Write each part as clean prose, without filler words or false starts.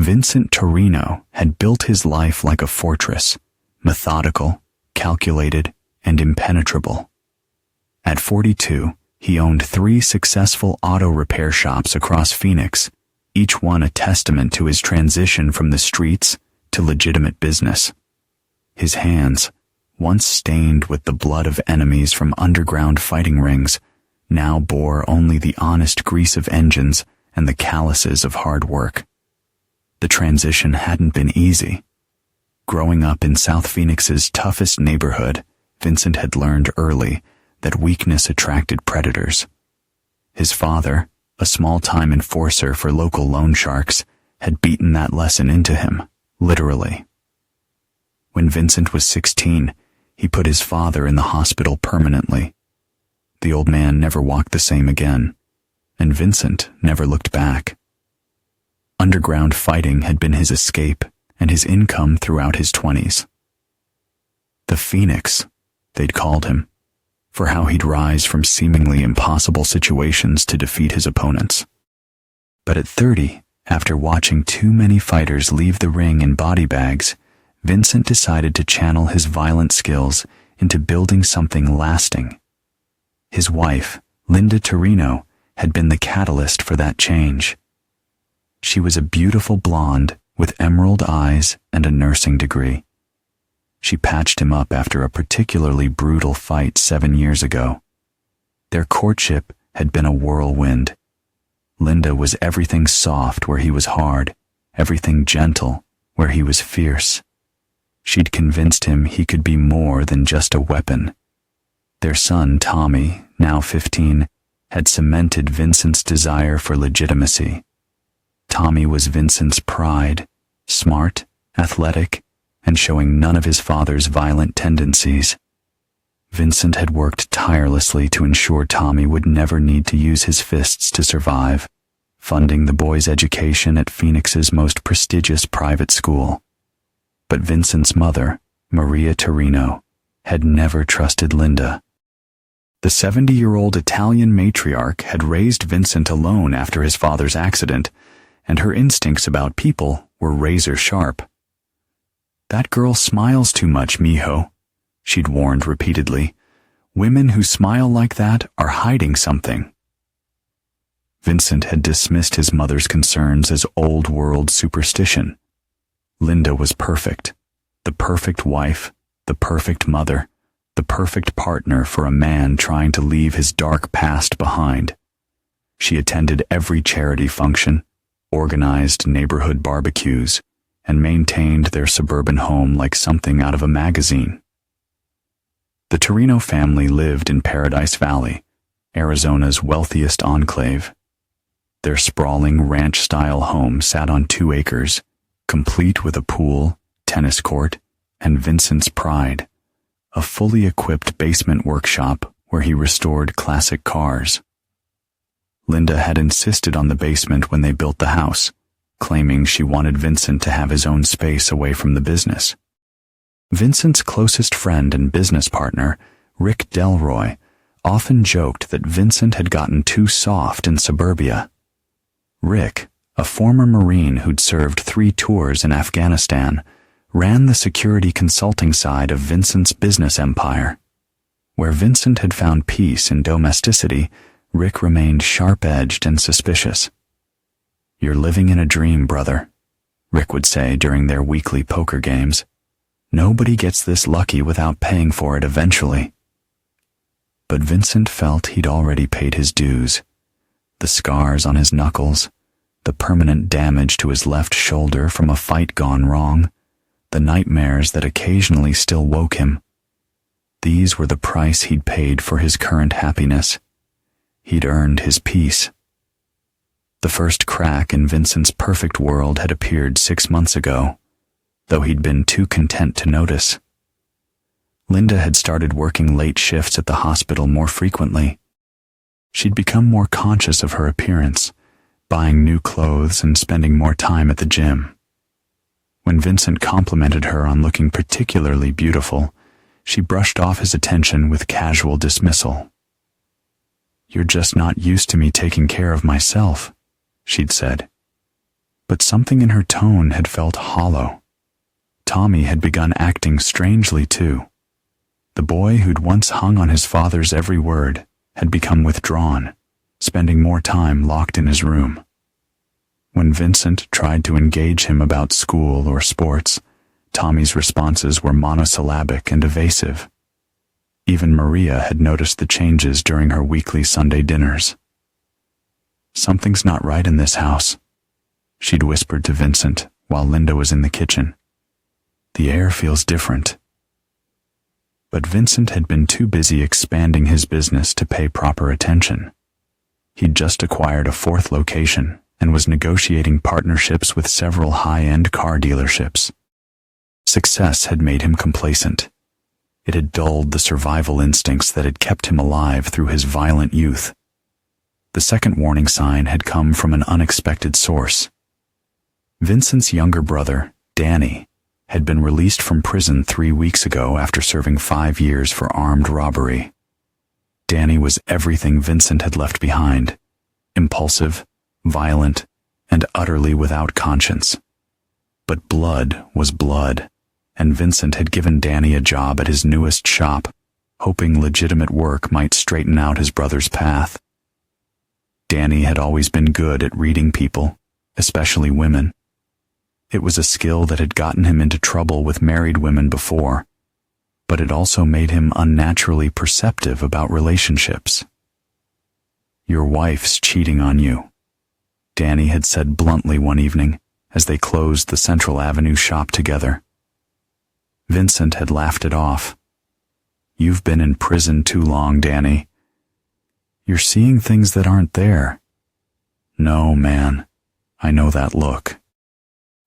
Vincent Torino had built his life like a fortress, methodical, calculated, and impenetrable. At 42, he owned 3 successful auto repair shops across Phoenix, each one a testament to his transition from the streets to legitimate business. His hands, once stained with the blood of enemies from underground fighting rings, now bore only the honest grease of engines and the calluses of hard work. The transition hadn't been easy. Growing up in South Phoenix's toughest neighborhood, Vincent had learned early that weakness attracted predators. His father, a small-time enforcer for local loan sharks, had beaten that lesson into him, literally. When Vincent was 16, he put his father in the hospital permanently. The old man never walked the same again, and Vincent never looked back. Underground fighting had been his escape and his income throughout his 20s. The Phoenix, they'd called him, for how he'd rise from seemingly impossible situations to defeat his opponents. But at 30, after watching too many fighters leave the ring in body bags, Vincent decided to channel his violent skills into building something lasting. His wife, Linda Torino, had been the catalyst for that change. She was a beautiful blonde with emerald eyes and a nursing degree. She patched him up after a particularly brutal fight 7 years ago. Their courtship had been a whirlwind. Linda was everything soft where he was hard, everything gentle where he was fierce. She'd convinced him he could be more than just a weapon. Their son, Tommy, now 15, had cemented Vincent's desire for legitimacy. Tommy was Vincent's pride, smart, athletic, and showing none of his father's violent tendencies. Vincent had worked tirelessly to ensure Tommy would never need to use his fists to survive, funding the boy's education at Phoenix's most prestigious private school. But Vincent's mother, Maria Torino, had never trusted Linda. The 70-year-old Italian matriarch had raised Vincent alone after his father's accident, and her instincts about people were razor sharp. "That girl smiles too much, mijo," she'd warned repeatedly. "Women who smile like that are hiding something." Vincent had dismissed his mother's concerns as old-world superstition. Linda was perfect, the perfect wife, the perfect mother, the perfect partner for a man trying to leave his dark past behind. She attended every charity function, organized neighborhood barbecues, and maintained their suburban home like something out of a magazine. The Torino family lived in Paradise Valley, Arizona's wealthiest enclave. Their sprawling ranch-style home sat on 2 acres, complete with a pool, tennis court, and Vincent's pride, a fully equipped basement workshop where he restored classic cars. Linda had insisted on the basement when they built the house, claiming she wanted Vincent to have his own space away from the business. Vincent's closest friend and business partner, Rick Delroy, often joked that Vincent had gotten too soft in suburbia. Rick, a former Marine who'd served 3 tours in Afghanistan, ran the security consulting side of Vincent's business empire. Where Vincent had found peace in domesticity, Rick remained sharp-edged and suspicious. "You're living in a dream, brother," Rick would say during their weekly poker games. "Nobody gets this lucky without paying for it eventually." But Vincent felt he'd already paid his dues. The scars on his knuckles, the permanent damage to his left shoulder from a fight gone wrong, the nightmares that occasionally still woke him. These were the price he'd paid for his current happiness. He'd earned his peace. The first crack in Vincent's perfect world had appeared 6 months ago, though he'd been too content to notice. Linda had started working late shifts at the hospital more frequently. She'd become more conscious of her appearance, buying new clothes and spending more time at the gym. When Vincent complimented her on looking particularly beautiful, she brushed off his attention with casual dismissal. "You're just not used to me taking care of myself," she'd said. but something in her tone had felt hollow. Tommy had begun acting strangely too. The boy who'd once hung on his father's every word had become withdrawn, spending more time locked in his room. When Vincent tried to engage him about school or sports, Tommy's responses were monosyllabic and evasive. Even Maria had noticed the changes during her weekly Sunday dinners. "Something's not right in this house," she'd whispered to Vincent while Linda was in the kitchen. "The air feels different." But Vincent had been too busy expanding his business to pay proper attention. He'd just acquired a 4th location and was negotiating partnerships with several high-end car dealerships. Success had made him complacent. It had dulled the survival instincts that had kept him alive through his violent youth. The second warning sign had come from an unexpected source. Vincent's younger brother, Danny, had been released from prison 3 weeks ago after serving 5 years for armed robbery. Danny was everything Vincent had left behind: impulsive, violent, and utterly without conscience. But blood was blood, and Vincent had given Danny a job at his newest shop, hoping legitimate work might straighten out his brother's path. Danny had always been good at reading people, especially women. It was a skill that had gotten him into trouble with married women before, but it also made him unnaturally perceptive about relationships. "Your wife's cheating on you," Danny had said bluntly one evening as they closed the Central Avenue shop together. Vincent had laughed it off. "You've been in prison too long, Danny. You're seeing things that aren't there." "No, man. I know that look.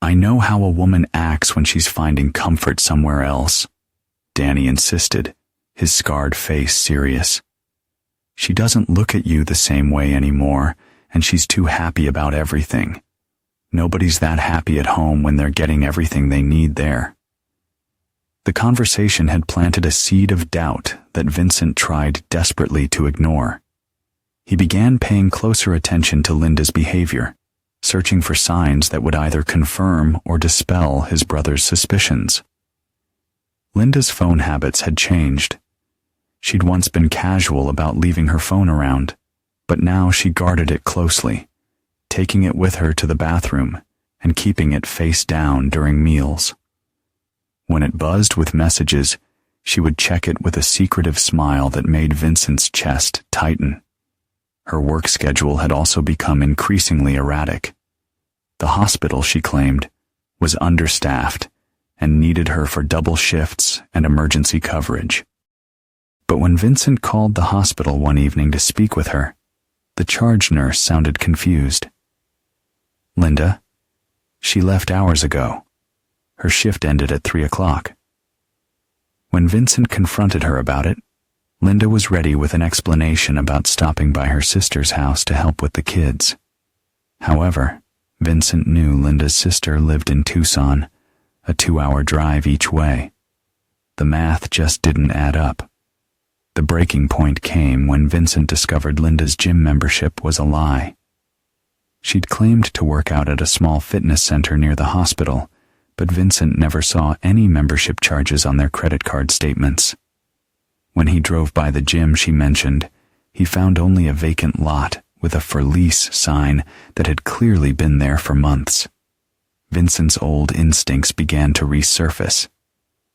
I know how a woman acts when she's finding comfort somewhere else," Danny insisted, his scarred face serious. "She doesn't look at you the same way anymore, and she's too happy about everything. Nobody's that happy at home when they're getting everything they need there." The conversation had planted a seed of doubt that Vincent tried desperately to ignore. He began paying closer attention to Linda's behavior, searching for signs that would either confirm or dispel his brother's suspicions. Linda's phone habits had changed. She'd once been casual about leaving her phone around, but now she guarded it closely, taking it with her to the bathroom and keeping it face down during meals. When it buzzed with messages, she would check it with a secretive smile that made Vincent's chest tighten. Her work schedule had also become increasingly erratic. The hospital, she claimed, was understaffed and needed her for double shifts and emergency coverage. But when Vincent called the hospital one evening to speak with her, the charge nurse sounded confused. "Linda? She left hours ago. Her shift ended at 3 o'clock. When Vincent confronted her about it, Linda was ready with an explanation about stopping by her sister's house to help with the kids. However, Vincent knew Linda's sister lived in Tucson, a 2-hour drive each way. The math just didn't add up. The breaking point came when Vincent discovered Linda's gym membership was a lie. She'd claimed to work out at a small fitness center near the hospital, but Vincent never saw any membership charges on their credit card statements. When he drove by the gym she mentioned, he found only a vacant lot with a "for lease" sign that had clearly been there for months. Vincent's old instincts began to resurface.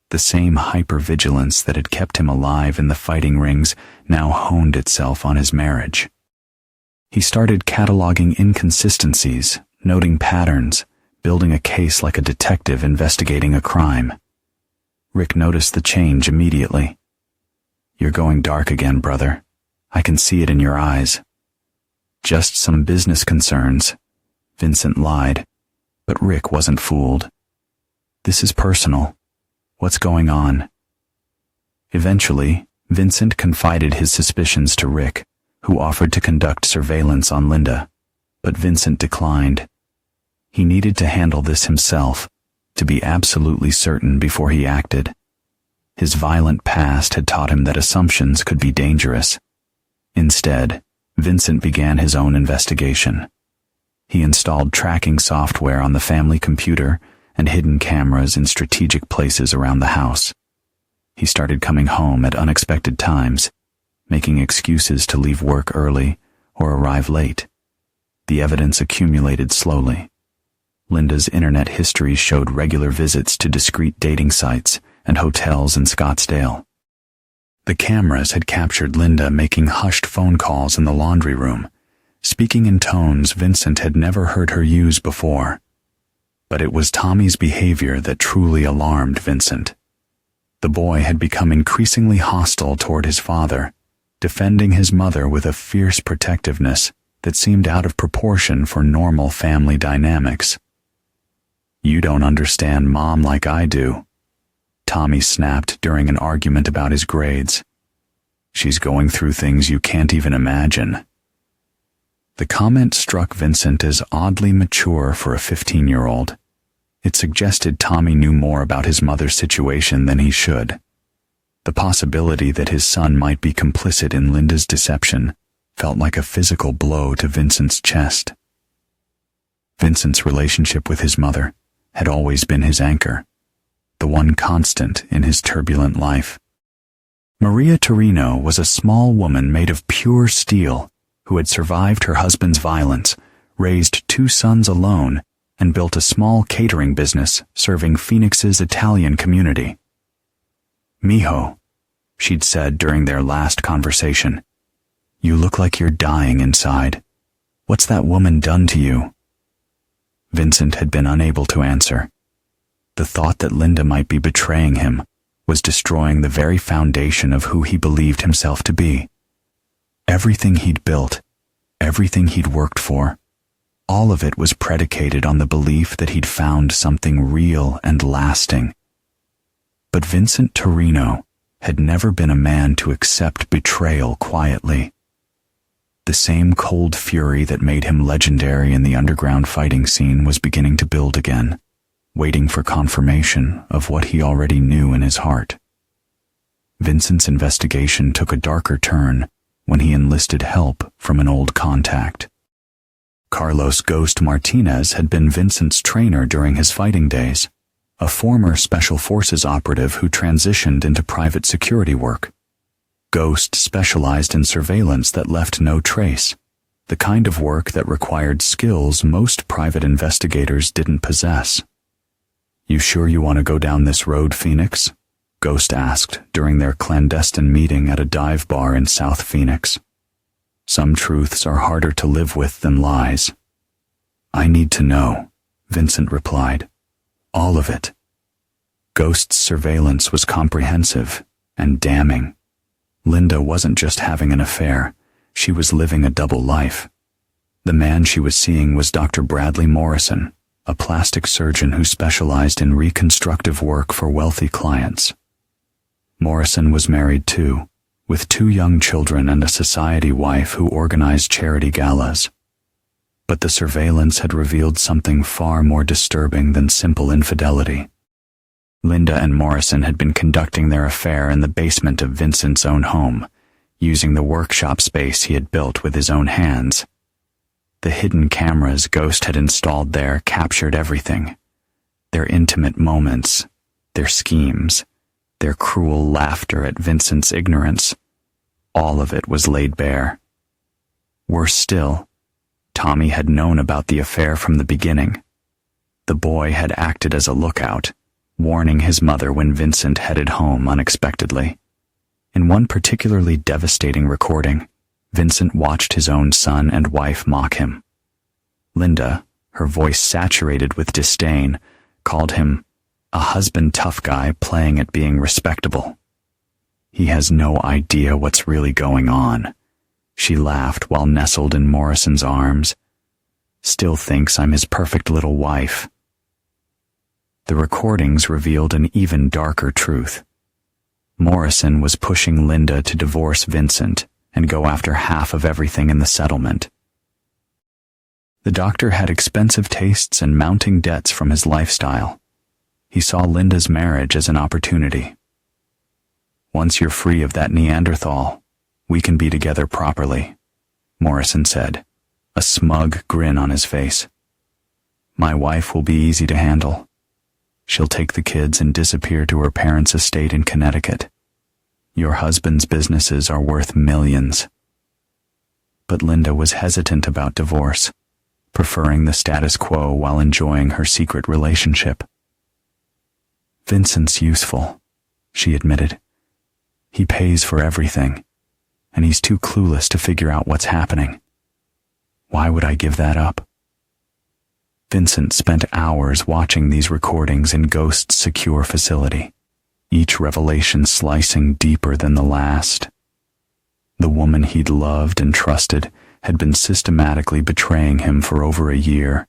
The same hypervigilance that had kept him alive in the fighting rings now honed itself on his marriage. He started cataloging inconsistencies, noting patterns, building a case like a detective investigating a crime. Rick noticed the change immediately. "You're going dark again, brother. I can see it in your eyes." "Just some business concerns," Vincent lied, but Rick wasn't fooled. "This is personal. What's going on?" Eventually, Vincent confided his suspicions to Rick, who offered to conduct surveillance on Linda, but Vincent declined. He needed to handle this himself, to be absolutely certain before he acted. His violent past had taught him that assumptions could be dangerous. Instead, Vincent began his own investigation. He installed tracking software on the family computer and hidden cameras in strategic places around the house. He started coming home at unexpected times, making excuses to leave work early or arrive late. The evidence accumulated slowly. Linda's internet history showed regular visits to discreet dating sites and hotels in Scottsdale. The cameras had captured Linda making hushed phone calls in the laundry room, speaking in tones Vincent had never heard her use before. But it was Tommy's behavior that truly alarmed Vincent. The boy had become increasingly hostile toward his father, defending his mother with a fierce protectiveness that seemed out of proportion for normal family dynamics. "You don't understand Mom like I do," Tommy snapped during an argument about his grades. "She's going through things you can't even imagine." The comment struck Vincent as oddly mature for a 15-year-old. It suggested Tommy knew more about his mother's situation than he should. The possibility that his son might be complicit in Linda's deception felt like a physical blow to Vincent's chest. Vincent's relationship with his mother had always been his anchor, the one constant in his turbulent life. Maria Torino was a small woman made of pure steel who had survived her husband's violence, raised 2 sons alone, and built a small catering business serving Phoenix's Italian community. "Mijo," she'd said during their last conversation, "you look like you're dying inside. What's that woman done to you?" Vincent had been unable to answer. The thought that Linda might be betraying him was destroying the very foundation of who he believed himself to be. Everything he'd built, everything he'd worked for, all of it was predicated on the belief that he'd found something real and lasting. But Vincent Torino had never been a man to accept betrayal quietly. The same cold fury that made him legendary in the underground fighting scene was beginning to build again, waiting for confirmation of what he already knew in his heart. Vincent's investigation took a darker turn when he enlisted help from an old contact. Carlos "Ghost" Martinez had been Vincent's trainer during his fighting days, a former Special Forces operative who transitioned into private security work. Ghost specialized in surveillance that left no trace, the kind of work that required skills most private investigators didn't possess. "You sure you want to go down this road, Phoenix?" Ghost asked during their clandestine meeting at a dive bar in South Phoenix. "Some truths are harder to live with than lies." "I need to know," Vincent replied. "All of it." Ghost's surveillance was comprehensive and damning. Linda wasn't just having an affair, she was living a double life. The man she was seeing was Dr. Bradley Morrison, a plastic surgeon who specialized in reconstructive work for wealthy clients. Morrison was married too, with 2 young children and a society wife who organized charity galas. But the surveillance had revealed something far more disturbing than simple infidelity. Linda and Morrison had been conducting their affair in the basement of Vincent's own home, using the workshop space he had built with his own hands. The hidden cameras Ghost had installed there captured everything. Their intimate moments, their schemes, their cruel laughter at Vincent's ignorance. All of it was laid bare. Worse still, Tommy had known about the affair from the beginning. The boy had acted as a lookout, warning his mother when Vincent headed home unexpectedly. In one particularly devastating recording, Vincent watched his own son and wife mock him. Linda, her voice saturated with disdain, called him a husband tough guy playing at being respectable. "He has no idea what's really going on," she laughed while nestled in Morrison's arms. "Still thinks I'm his perfect little wife." The recordings revealed an even darker truth. Morrison was pushing Linda to divorce Vincent and go after half of everything in the settlement. The doctor had expensive tastes and mounting debts from his lifestyle. He saw Linda's marriage as an opportunity. "Once you're free of that Neanderthal, we can be together properly," Morrison said, a smug grin on his face. "My wife will be easy to handle. She'll take the kids and disappear to her parents' estate in Connecticut. Your husband's businesses are worth millions." But Linda was hesitant about divorce, preferring the status quo while enjoying her secret relationship. "Vincent's useful," she admitted. "He pays for everything, and he's too clueless to figure out what's happening. Why would I give that up?" Vincent spent hours watching these recordings in Ghost's secure facility, each revelation slicing deeper than the last. The woman he'd loved and trusted had been systematically betraying him for over a year,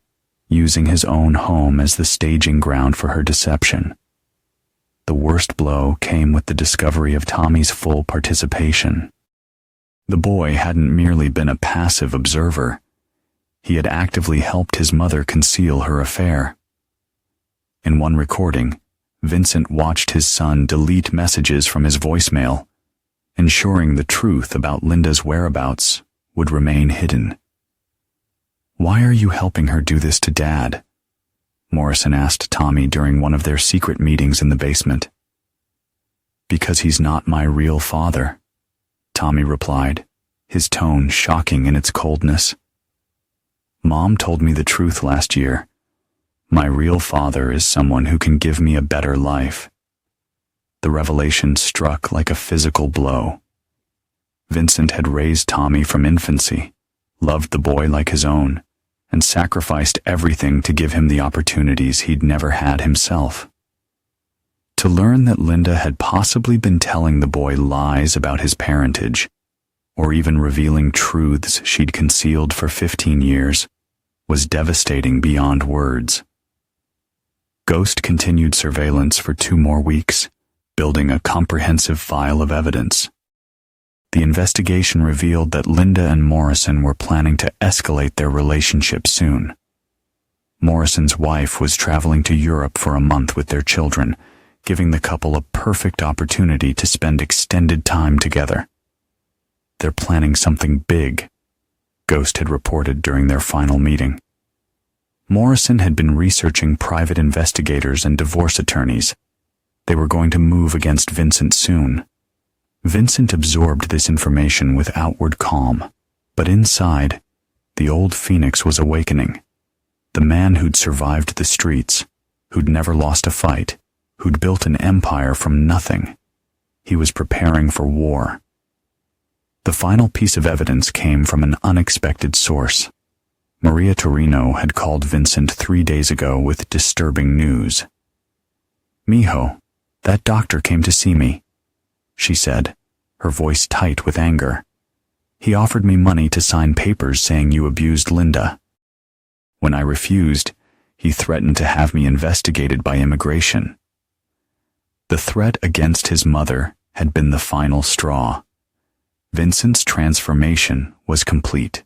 using his own home as the staging ground for her deception. The worst blow came with the discovery of Tommy's full participation. The boy hadn't merely been a passive observer. He had actively helped his mother conceal her affair. In one recording, Vincent watched his son delete messages from his voicemail, ensuring the truth about Linda's whereabouts would remain hidden. "Why are you helping her do this to Dad?" Morrison asked Tommy during one of their secret meetings in the basement. "Because he's not my real father," Tommy replied, his tone shocking in its coldness. "Mom told me the truth last year. My real father is someone who can give me a better life." The revelation struck like a physical blow. Vincent had raised Tommy from infancy, loved the boy like his own, and sacrificed everything to give him the opportunities he'd never had himself. To learn that Linda had possibly been telling the boy lies about his parentage, or even revealing truths she'd concealed for 15 years, was devastating beyond words. Ghost continued surveillance for 2 more weeks, building a comprehensive file of evidence. The investigation revealed that Linda and Morrison were planning to escalate their relationship soon. Morrison's wife was traveling to Europe for a month with their children, giving the couple a perfect opportunity to spend extended time together. "They're planning something big," Ghost had reported during their final meeting. Morrison had been researching private investigators and divorce attorneys. They were going to move against Vincent soon. Vincent absorbed this information with outward calm, but inside, the old phoenix was awakening. The man who'd survived the streets, who'd never lost a fight, who'd built an empire from nothing. He was preparing for war. The final piece of evidence came from an unexpected source. Maria Torino had called Vincent 3 days ago with disturbing news. "Mijo, that doctor came to see me," she said, her voice tight with anger. "He offered me money to sign papers saying you abused Linda. When I refused, he threatened to have me investigated by immigration." The threat against his mother had been the final straw. Vincent's transformation was complete.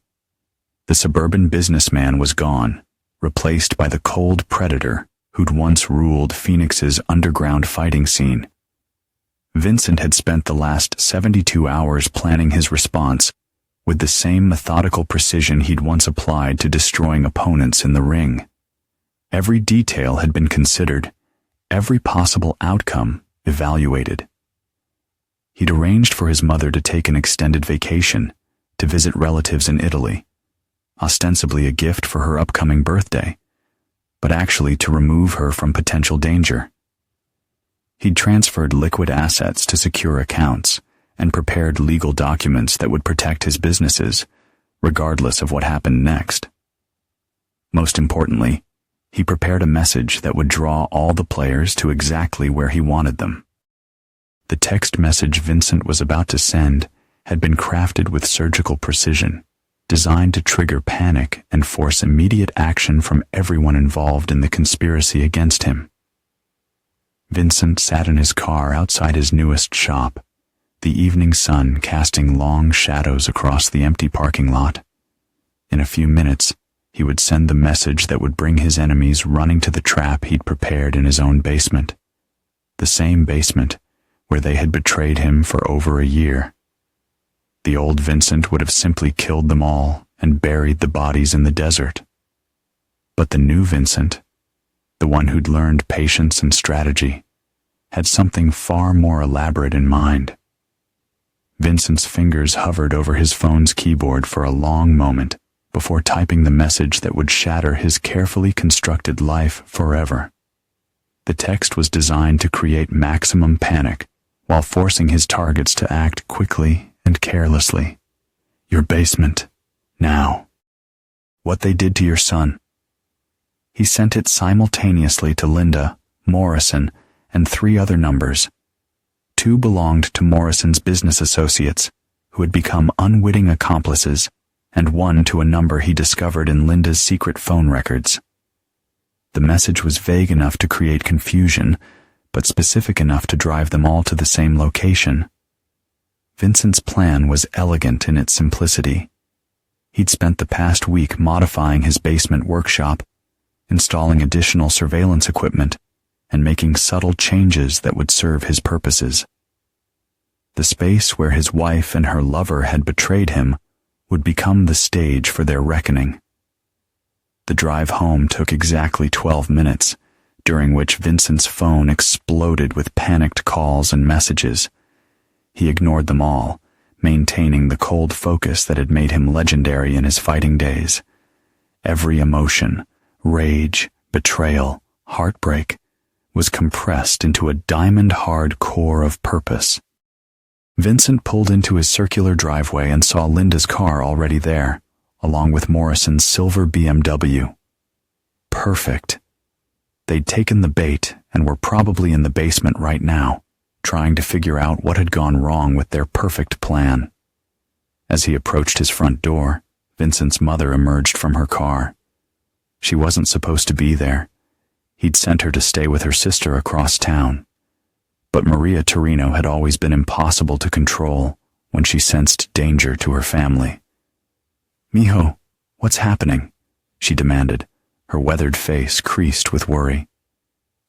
The suburban businessman was gone, replaced by the cold predator who'd once ruled Phoenix's underground fighting scene. Vincent had spent the last 72 hours planning his response with the same methodical precision he'd once applied to destroying opponents in the ring. Every detail had been considered, every possible outcome evaluated. He'd arranged for his mother to take an extended vacation to visit relatives in Italy, ostensibly a gift for her upcoming birthday, but actually to remove her from potential danger. He'd transferred liquid assets to secure accounts and prepared legal documents that would protect his businesses, regardless of what happened next. Most importantly, he prepared a message that would draw all the players to exactly where he wanted them. The text message Vincent was about to send had been crafted with surgical precision, designed to trigger panic and force immediate action from everyone involved in the conspiracy against him. Vincent sat in his car outside his newest shop, the evening sun casting long shadows across the empty parking lot. In a few minutes, he would send the message that would bring his enemies running to the trap he'd prepared in his own basement. The same basement where they had betrayed him for over a year. The old Vincent would have simply killed them all and buried the bodies in the desert. But the new Vincent, the one who'd learned patience and strategy, had something far more elaborate in mind. Vincent's fingers hovered over his phone's keyboard for a long moment before typing the message that would shatter his carefully constructed life forever. The text was designed to create maximum panic while forcing his targets to act quickly and carelessly. Your basement, now. What they did to your son. He sent it simultaneously to Linda, Morrison, and 3 other numbers. 2 belonged to Morrison's business associates, who had become unwitting accomplices, and 1 to a number he discovered in Linda's secret phone records. The message was vague enough to create confusion, but specific enough to drive them all to the same location. Vincent's plan was elegant in its simplicity. He'd spent the past week modifying his basement workshop, installing additional surveillance equipment, and making subtle changes that would serve his purposes. The space where his wife and her lover had betrayed him would become the stage for their reckoning. The drive home took exactly 12 minutes, during which Vincent's phone exploded with panicked calls and messages. He ignored them all, maintaining the cold focus that had made him legendary in his fighting days. Every emotion, rage, betrayal, heartbreak, was compressed into a diamond-hard core of purpose. Vincent pulled into his circular driveway and saw Linda's car already there, along with Morrison's silver BMW. Perfect. They'd taken the bait and were probably in the basement right now, trying to figure out what had gone wrong with their perfect plan. As he approached his front door, Vincent's mother emerged from her car. She wasn't supposed to be there. He'd sent her to stay with her sister across town. But Maria Torino had always been impossible to control when she sensed danger to her family. "Mijo, what's happening?" she demanded, her weathered face creased with worry.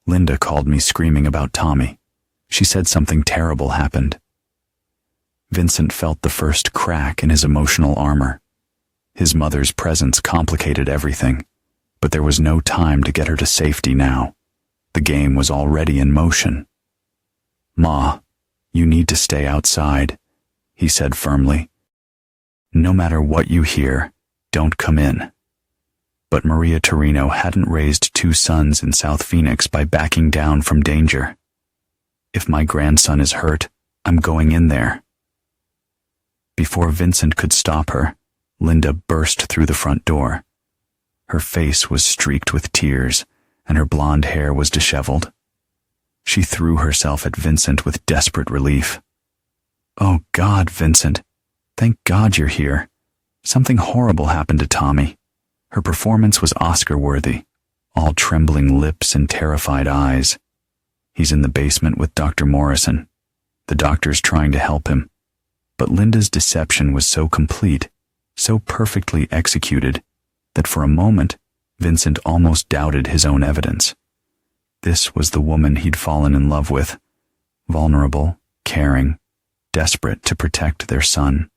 "Linda called me screaming about Tommy. She said something terrible happened." Vincent felt the first crack in his emotional armor. His mother's presence complicated everything, but there was no time to get her to safety now. The game was already in motion. "Ma, you need to stay outside," he said firmly. "No matter what you hear, don't come in." But Maria Torino hadn't raised 2 sons in South Phoenix by backing down from danger. "If my grandson is hurt, I'm going in there." Before Vincent could stop her, Linda burst through the front door. Her face was streaked with tears, and her blonde hair was disheveled. She threw herself at Vincent with desperate relief. "Oh God, Vincent. Thank God you're here. Something horrible happened to Tommy." Her performance was Oscar-worthy, all trembling lips and terrified eyes. "He's in the basement with Dr. Morrison. The doctor's trying to help him." But Linda's deception was so complete, so perfectly executed, that for a moment, Vincent almost doubted his own evidence. This was the woman he'd fallen in love with, vulnerable, caring, desperate to protect their son.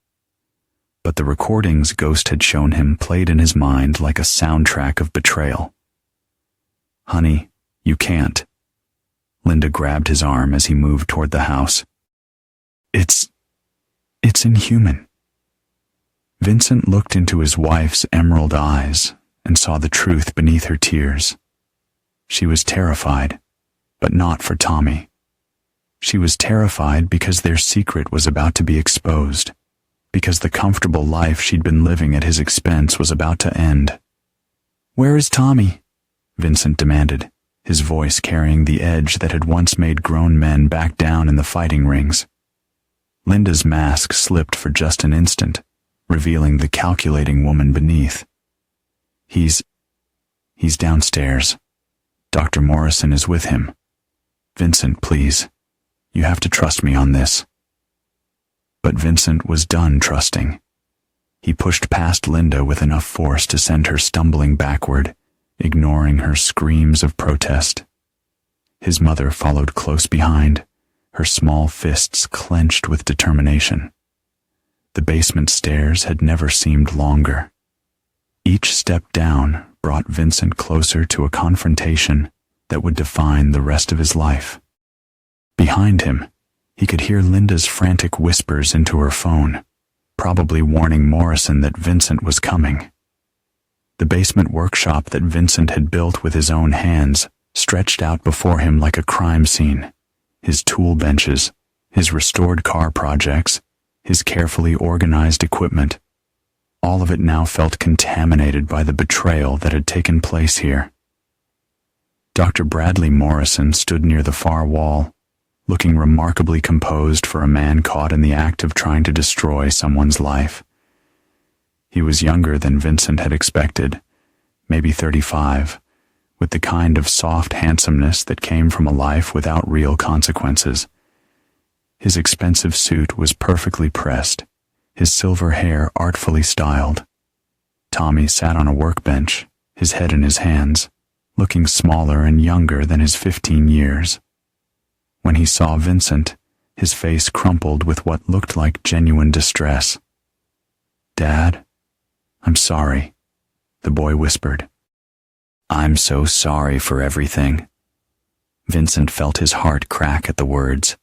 But the recordings Ghost had shown him played in his mind like a soundtrack of betrayal. "Honey, you can't." Linda grabbed his arm as he moved toward the house. It's inhuman." Vincent looked into his wife's emerald eyes and saw the truth beneath her tears. She was terrified, but not for Tommy. She was terrified because their secret was about to be exposed, because the comfortable life she'd been living at his expense was about to end. "Where is Tommy?" Vincent demanded, his voice carrying the edge that had once made grown men back down in the fighting rings. Linda's mask slipped for just an instant, revealing the calculating woman beneath. He's downstairs. Dr. Morrison is with him. Vincent, please. You have to trust me on this." But Vincent was done trusting. He pushed past Linda with enough force to send her stumbling backward, ignoring her screams of protest. His mother followed close behind, her small fists clenched with determination. The basement stairs had never seemed longer, Each step down brought Vincent closer to a confrontation that would define the rest of his life. Behind him, he could hear Linda's frantic whispers into her phone, probably warning Morrison that Vincent was coming. The basement workshop that Vincent had built with his own hands stretched out before him like a crime scene. His tool benches, his restored car projects, his carefully organized equipment. All of it now felt contaminated by the betrayal that had taken place here. Dr. Bradley Morrison stood near the far wall, looking remarkably composed for a man caught in the act of trying to destroy someone's life. He was younger than Vincent had expected, maybe 35, with the kind of soft handsomeness that came from a life without real consequences. His expensive suit was perfectly pressed, his silver hair artfully styled. Tommy sat on a workbench, his head in his hands, looking smaller and younger than his 15 years. When he saw Vincent, his face crumpled with what looked like genuine distress. "Dad, I'm sorry," the boy whispered. "I'm so sorry for everything." Vincent felt his heart crack at the words.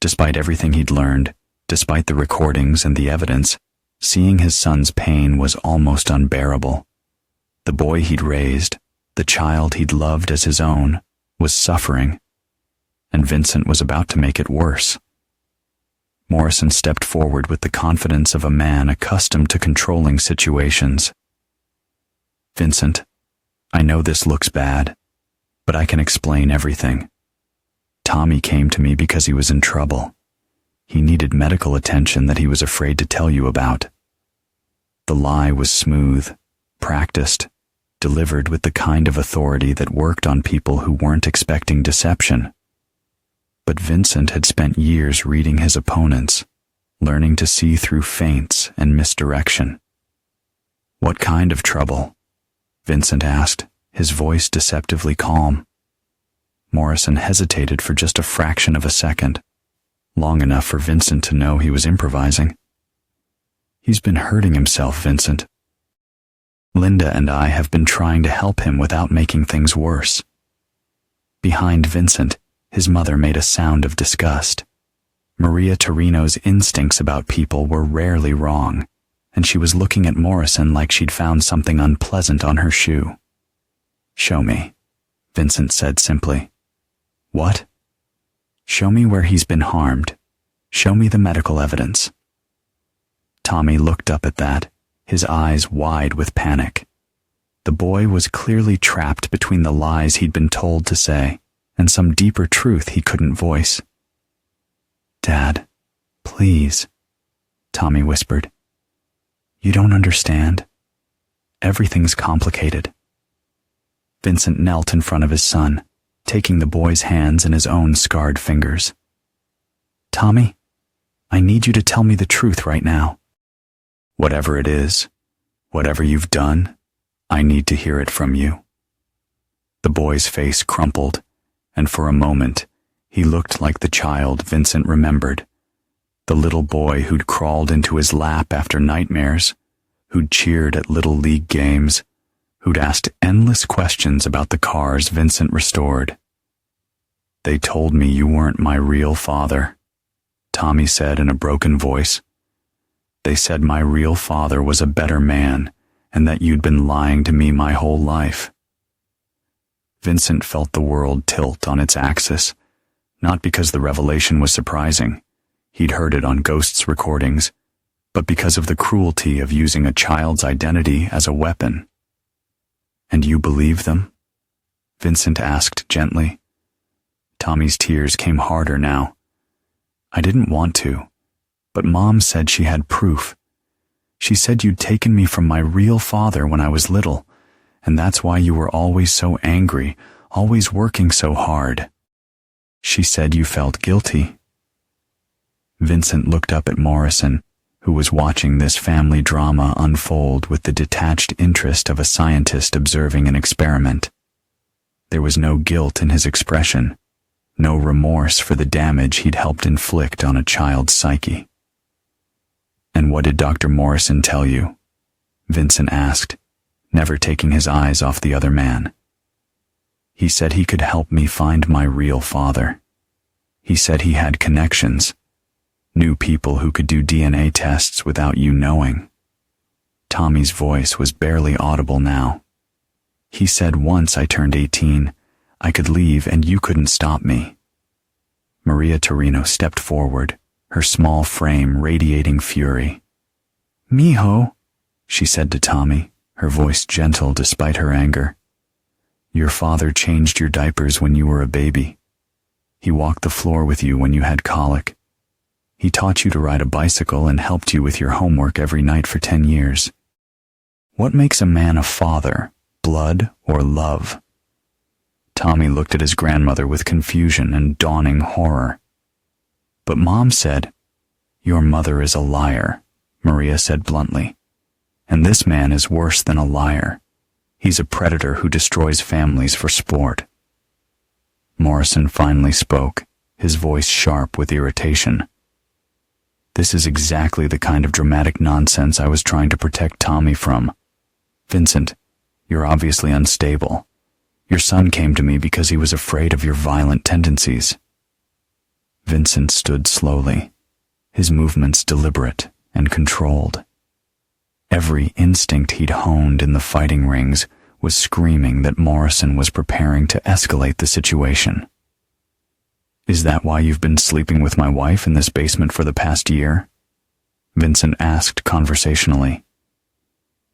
Despite everything he'd learned, despite the recordings and the evidence, seeing his son's pain was almost unbearable. The boy he'd raised, the child he'd loved as his own, was suffering, and Vincent was about to make it worse. Morrison stepped forward with the confidence of a man accustomed to controlling situations. "Vincent, I know this looks bad, but I can explain everything. Tommy came to me because he was in trouble. He needed medical attention that he was afraid to tell you about." The lie was smooth, practiced, delivered with the kind of authority that worked on people who weren't expecting deception. But Vincent had spent years reading his opponents, learning to see through feints and misdirection. "What kind of trouble?" Vincent asked, his voice deceptively calm. Morrison hesitated for just a fraction of a second, long enough for Vincent to know he was improvising. "He's been hurting himself, Vincent. Linda and I have been trying to help him without making things worse." Behind Vincent, his mother made a sound of disgust. Maria Torino's instincts about people were rarely wrong, and she was looking at Morrison like she'd found something unpleasant on her shoe. "Show me," Vincent said simply. "What?" "Show me where he's been harmed. Show me the medical evidence." Tommy looked up at that, his eyes wide with panic. The boy was clearly trapped between the lies he'd been told to say and some deeper truth he couldn't voice. "Dad, please," Tommy whispered. "You don't understand. Everything's complicated." Vincent knelt in front of his son, taking the boy's hands in his own scarred fingers. "Tommy, I need you to tell me the truth right now. Whatever it is, whatever you've done, I need to hear it from you." The boy's face crumpled, and for a moment, he looked like the child Vincent remembered. The little boy who'd crawled into his lap after nightmares, who'd cheered at Little League games, who'd asked endless questions about the cars Vincent restored. "They told me you weren't my real father," Tommy said in a broken voice. "They said my real father was a better man, and that you'd been lying to me my whole life." Vincent felt the world tilt on its axis, not because the revelation was surprising, he'd heard it on Ghost's recordings, but because of the cruelty of using a child's identity as a weapon. "And you believe them?" Vincent asked gently. Tommy's tears came harder now. "I didn't want to, but Mom said she had proof. She said you'd taken me from my real father when I was little, and that's why you were always so angry, always working so hard. She said you felt guilty." Vincent looked up at Morrison, who was watching this family drama unfold with the detached interest of a scientist observing an experiment. There was no guilt in his expression, no remorse for the damage he'd helped inflict on a child's psyche. "And what did Dr. Morrison tell you?" Vincent asked, never taking his eyes off the other man. He said he could help me find my real father. He said he had connections, knew people who could do DNA tests without you knowing. Tommy's voice was barely audible now. He said once I turned 18, I could leave and you couldn't stop me. Maria Torino stepped forward, her small frame radiating fury. "Mijo," she said to Tommy, her voice gentle despite her anger. "Your father changed your diapers when you were a baby. He walked the floor with you when you had colic. He taught you to ride a bicycle and helped you with your homework every night for 10 years. What makes a man a father, blood or love?" Tommy looked at his grandmother with confusion and dawning horror. "But Mom said," "Your mother is a liar," Maria said bluntly. "And this man is worse than a liar. He's a predator who destroys families for sport." Morrison finally spoke, his voice sharp with irritation. "This is exactly the kind of dramatic nonsense I was trying to protect Tommy from. Vincent, you're obviously unstable. Your son came to me because he was afraid of your violent tendencies." Vincent stood slowly, his movements deliberate and controlled. Every instinct he'd honed in the fighting rings was screaming that Morrison was preparing to escalate the situation. "Is that why you've been sleeping with my wife in this basement for the past year?" Vincent asked conversationally.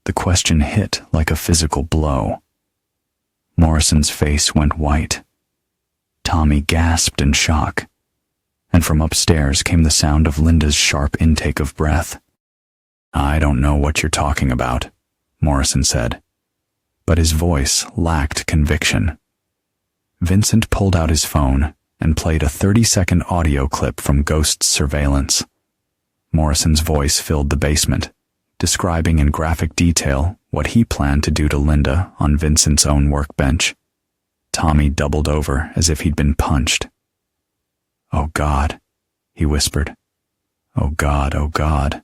The question hit like a physical blow. Morrison's face went white. Tommy gasped in shock, and from upstairs came the sound of Linda's sharp intake of breath. "I don't know what you're talking about," Morrison said, but his voice lacked conviction. Vincent pulled out his phone and played a 30-second audio clip from Ghost's surveillance. Morrison's voice filled the basement, describing in graphic detail what he planned to do to Linda on Vincent's own workbench. Tommy doubled over as if he'd been punched. "Oh God," he whispered. "Oh God, oh God.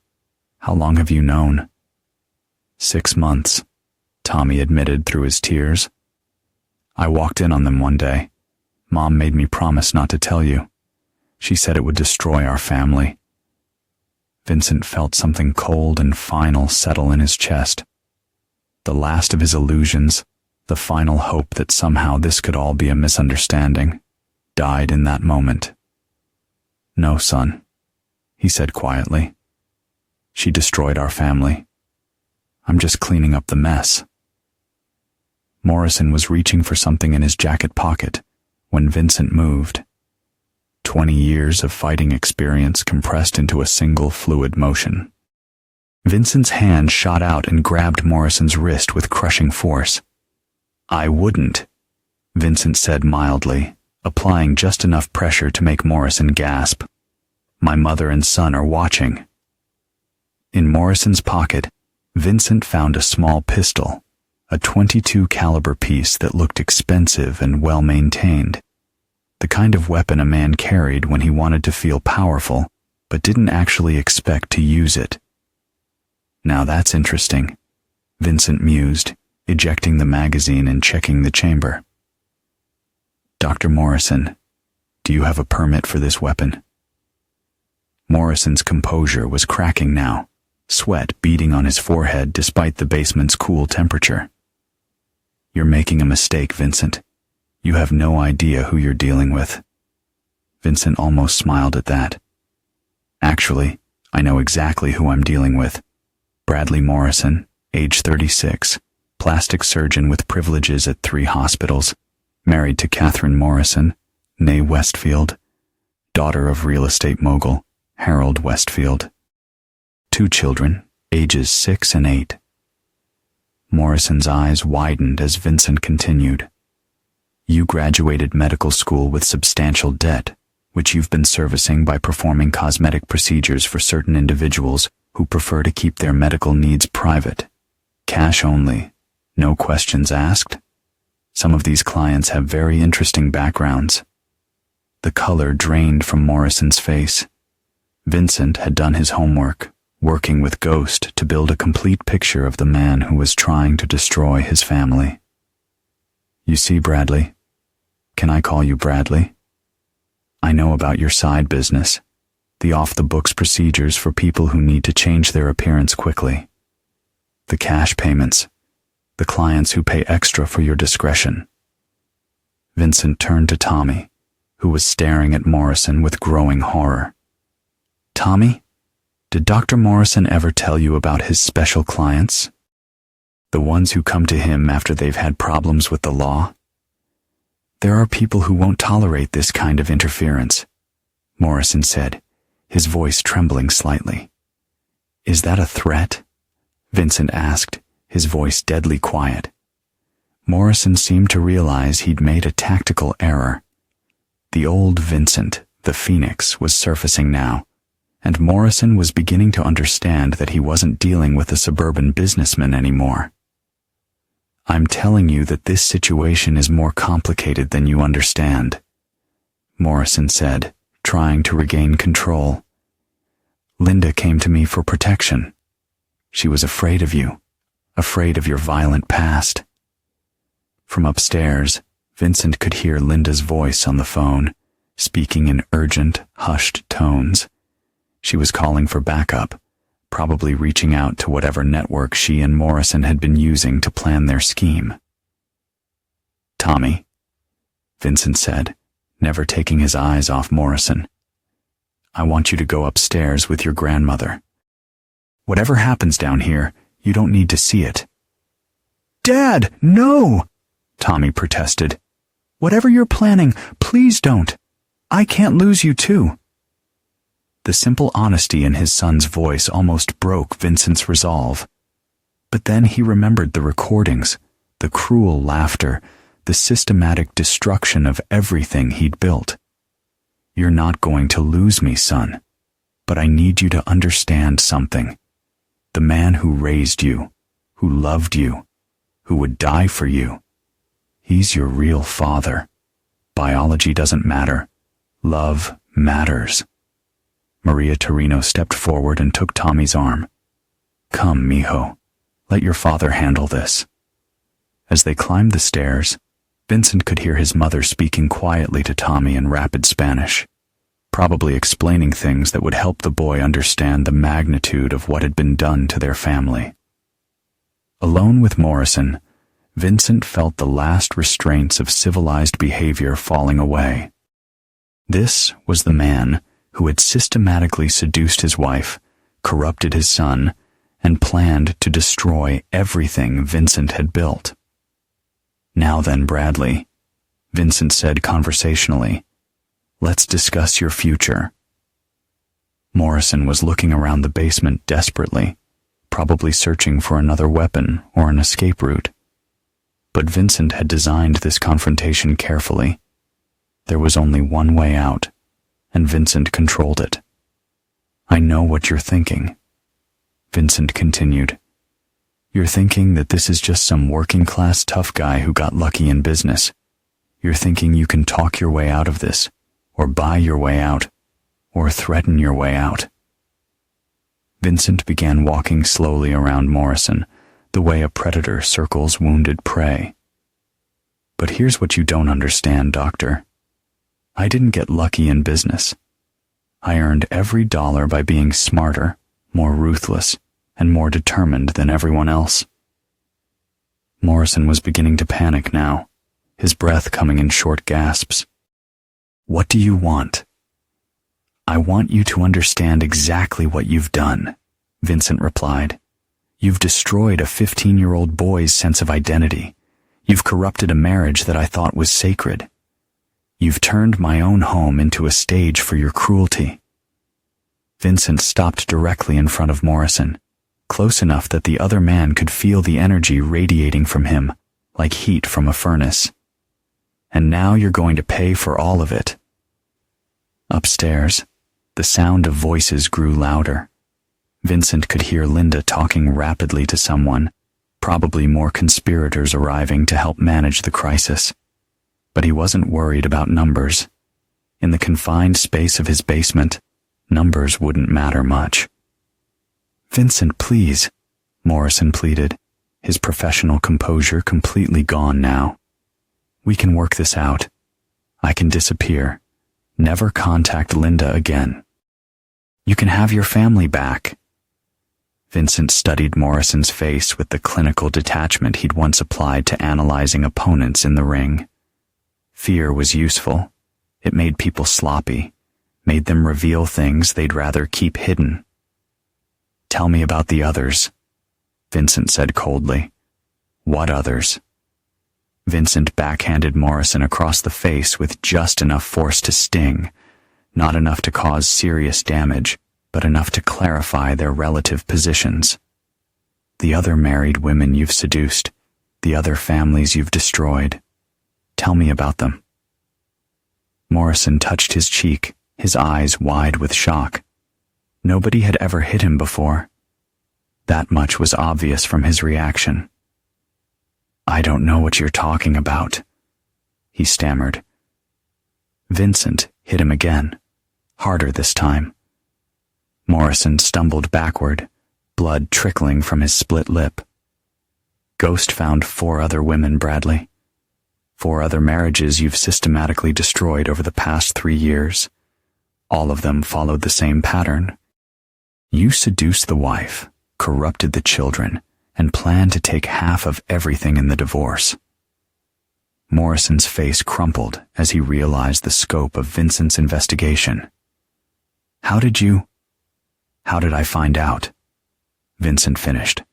How long have you known?" 6 months, Tommy admitted through his tears. "I walked in on them one day. Mom made me promise not to tell you. She said it would destroy our family." Vincent felt something cold and final settle in his chest. The last of his illusions, the final hope that somehow this could all be a misunderstanding, died in that moment. "No, son," he said quietly. "She destroyed our family. I'm just cleaning up the mess." Morrison was reaching for something in his jacket pocket when Vincent moved. 20 years of fighting experience compressed into a single fluid motion. Vincent's hand shot out and grabbed Morrison's wrist with crushing force. "I wouldn't," Vincent said mildly, applying just enough pressure to make Morrison gasp. "My mother and son are watching." In Morrison's pocket, Vincent found a small pistol, a .22 caliber piece that looked expensive and well-maintained. The kind of weapon a man carried when he wanted to feel powerful, but didn't actually expect to use it. "Now that's interesting," Vincent mused, ejecting the magazine and checking the chamber. "Dr. Morrison, do you have a permit for this weapon?" Morrison's composure was cracking now, sweat beading on his forehead despite the basement's cool temperature. "You're making a mistake, Vincent. You have no idea who you're dealing with." Vincent almost smiled at that. "Actually, I know exactly who I'm dealing with. Bradley Morrison, age 36, plastic surgeon with privileges at 3 hospitals, married to Catherine Morrison, née Westfield, daughter of real estate mogul Harold Westfield. 2 children, ages 6 and 8. Morrison's eyes widened as Vincent continued. "You graduated medical school with substantial debt, which you've been servicing by performing cosmetic procedures for certain individuals who prefer to keep their medical needs private. Cash only, no questions asked. Some of these clients have very interesting backgrounds." The color drained from Morrison's face. Vincent had done his homework, working with Ghost to build a complete picture of the man who was trying to destroy his family. You see, Bradley? Can I call you Bradley? I know about your side business, the off-the-books procedures for people who need to change their appearance quickly. The cash payments, the clients who pay extra for your discretion. Vincent turned to Tommy, who was staring at Morrison with growing horror. Tommy, did Dr. Morrison ever tell you about his special clients? The ones who come to him after they've had problems with the law? There are people who won't tolerate this kind of interference, Morrison said, his voice trembling slightly. Is that a threat? Vincent asked, his voice deadly quiet. Morrison seemed to realize he'd made a tactical error. The old Vincent, the Phoenix, was surfacing now, and Morrison was beginning to understand that he wasn't dealing with a suburban businessman anymore. I'm telling you that this situation is more complicated than you understand, Morrison said, trying to regain control. Linda came to me for protection. She was afraid of you, afraid of your violent past. From upstairs, Vincent could hear Linda's voice on the phone, speaking in urgent, hushed tones. She was calling for backup, probably reaching out to whatever network she and Morrison had been using to plan their scheme. Tommy, Vincent said, never taking his eyes off Morrison. I want you to go upstairs with your grandmother. Whatever happens down here, you don't need to see it. Dad, no! Tommy protested. Whatever you're planning, please don't. I can't lose you too. The simple honesty in his son's voice almost broke Vincent's resolve. But then he remembered the recordings, the cruel laughter, the systematic destruction of everything he'd built. You're not going to lose me, son. But I need you to understand something. The man who raised you, who loved you, who would die for you, he's your real father. Biology doesn't matter. Love matters. Maria Torino stepped forward and took Tommy's arm. Come, mijo. Let your father handle this. As they climbed the stairs, Vincent could hear his mother speaking quietly to Tommy in rapid Spanish, probably explaining things that would help the boy understand the magnitude of what had been done to their family. Alone with Morrison, Vincent felt the last restraints of civilized behavior falling away. This was the man who had systematically seduced his wife, corrupted his son, and planned to destroy everything Vincent had built. Now then, Bradley, Vincent said conversationally, let's discuss your future. Morrison was looking around the basement desperately, probably searching for another weapon or an escape route. But Vincent had designed this confrontation carefully. There was only one way out, and Vincent controlled it. I know what you're thinking, Vincent continued. You're thinking that this is just some working-class tough guy who got lucky in business. You're thinking you can talk your way out of this, or buy your way out, or threaten your way out. Vincent began walking slowly around Morrison, the way a predator circles wounded prey. But here's what you don't understand, Doctor. I didn't get lucky in business. I earned every dollar by being smarter, more ruthless, and more determined than everyone else. Morrison was beginning to panic now, his breath coming in short gasps. What do you want? I want you to understand exactly what you've done, Vincent replied. You've destroyed a 15-year-old boy's sense of identity. You've corrupted a marriage that I thought was sacred. You've turned my own home into a stage for your cruelty. Vincent stopped directly in front of Morrison, close enough that the other man could feel the energy radiating from him, like heat from a furnace. And now you're going to pay for all of it. Upstairs, the sound of voices grew louder. Vincent could hear Linda talking rapidly to someone, probably more conspirators arriving to help manage the crisis. But he wasn't worried about numbers. In the confined space of his basement, numbers wouldn't matter much. "Vincent, please," Morrison pleaded, his professional composure completely gone now. "We can work this out. I can disappear. Never contact Linda again. You can have your family back." Vincent studied Morrison's face with the clinical detachment he'd once applied to analyzing opponents in the ring. Fear was useful. It made people sloppy, made them reveal things they'd rather keep hidden. "Tell me about the others," Vincent said coldly. "What others?" Vincent backhanded Morrison across the face with just enough force to sting, not enough to cause serious damage, but enough to clarify their relative positions. "The other married women you've seduced, the other families you've destroyed. Tell me about them." Morrison touched his cheek, his eyes wide with shock. Nobody had ever hit him before. That much was obvious from his reaction. "I don't know what you're talking about," he stammered. Vincent hit him again, harder this time. Morrison stumbled backward, blood trickling from his split lip. "Ghost found 4 other women, Bradley. 4 other marriages you've systematically destroyed over the past 3 years. All of them followed the same pattern. You seduced the wife, corrupted the children, and planned to take half of everything in the divorce." Morrison's face crumpled as he realized the scope of Vincent's investigation. How did I find out?" Vincent finished.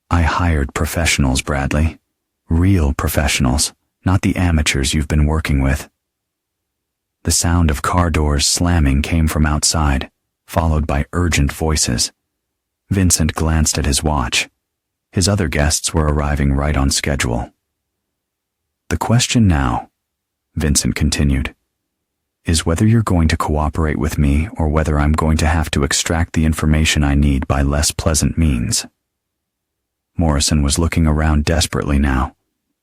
"I hired professionals, Bradley. Real professionals, not the amateurs you've been working with." The sound of car doors slamming came from outside, followed by urgent voices. Vincent glanced at his watch. His other guests were arriving right on schedule. "The question now," Vincent continued, "is whether you're going to cooperate with me or whether I'm going to have to extract the information I need by less pleasant means." Morrison was looking around desperately now,